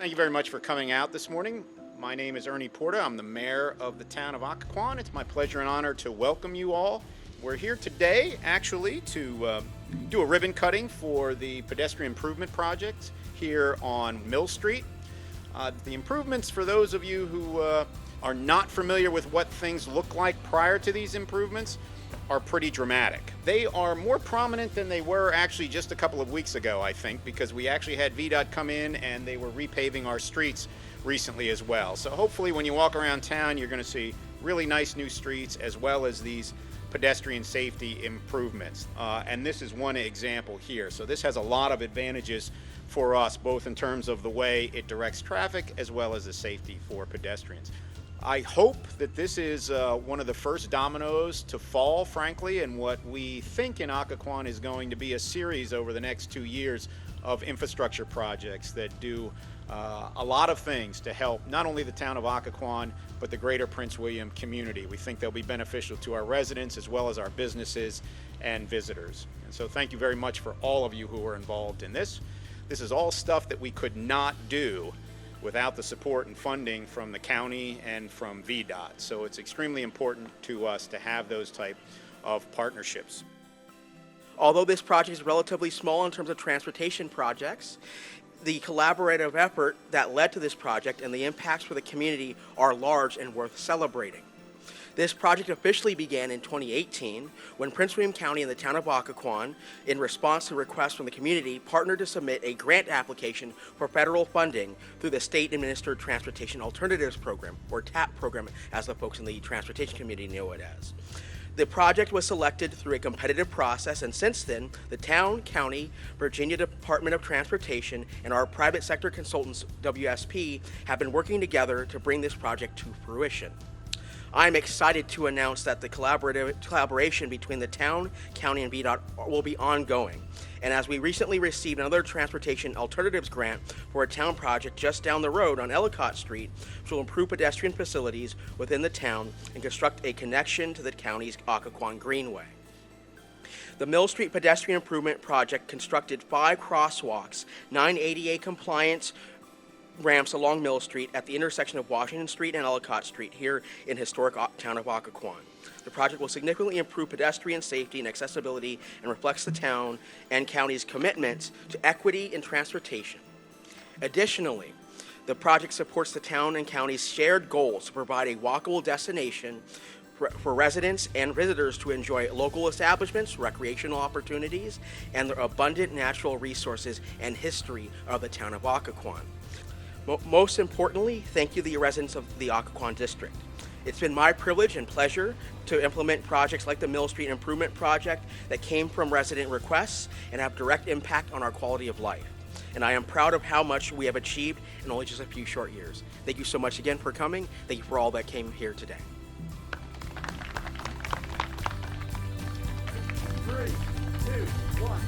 Thank you very much for coming out this morning. My name is Ernie Porta. I'm the mayor of the town of Occoquan. It's my pleasure and honor to welcome you all. We're here today actually to do a ribbon cutting for the pedestrian improvement project here on Mill Street. The improvements, for those of you who are not familiar with what things look like prior to these improvements, are pretty dramatic. They are more prominent than they were actually just a couple of weeks ago, I think, because we actually had VDOT come in and they were repaving our streets recently as well. So hopefully when you walk around town, you're going to see really nice new streets as well as these pedestrian safety improvements. And this is one example here. So this has a lot of advantages for us, both in terms of the way it directs traffic as well as the safety for pedestrians. I hope that this is one of the first dominoes to fall, frankly, and what we think in Occoquan is going to be a series over the next 2 years of infrastructure projects that do a lot of things to help not only the town of Occoquan, but the greater Prince William community. We think they'll be beneficial to our residents as well as our businesses and visitors. And so thank you very much for all of you who are involved in this. This is all stuff that we could not do without the support and funding from the county and from VDOT. So it's extremely important to us to have those type of partnerships. Although this project is relatively small in terms of transportation projects, the collaborative effort that led to this project and the impacts for the community are large and worth celebrating. This project officially began in 2018 when Prince William County and the town of Occoquan, in response to requests from the community, partnered to submit a grant application for federal funding through the State Administered Transportation Alternatives Program, or TAP program, as the folks in the transportation community know it as. The project was selected through a competitive process, and since then, the town, county, Virginia Department of Transportation, and our private sector consultants, WSP, have been working together to bring this project to fruition. I'm excited to announce that the collaboration between the town, county, and VDOT will be ongoing. And as we recently received another transportation alternatives grant for a town project just down the road on Ellicott Street, which will improve pedestrian facilities within the town and construct a connection to the county's Occoquan Greenway. The Mill Street Pedestrian Improvement Project constructed 5 crosswalks, 9 ADA compliance ramps along Mill Street at the intersection of Washington Street and Ellicott Street here in historic town of Occoquan. The project will significantly improve pedestrian safety and accessibility and reflects the town and county's commitment to equity in transportation. Additionally, the project supports the town and county's shared goals to provide a walkable destination for residents and visitors to enjoy local establishments, recreational opportunities, and the abundant natural resources and history of the town of Occoquan. Most importantly, thank you to the residents of the Occoquan District. It's been my privilege and pleasure to implement projects like the Mill Street Improvement Project that came from resident requests and have direct impact on our quality of life. And I am proud of how much we have achieved in only just a few short years. Thank you so much again for coming. Thank you for all that came here today. 3, 2, 1.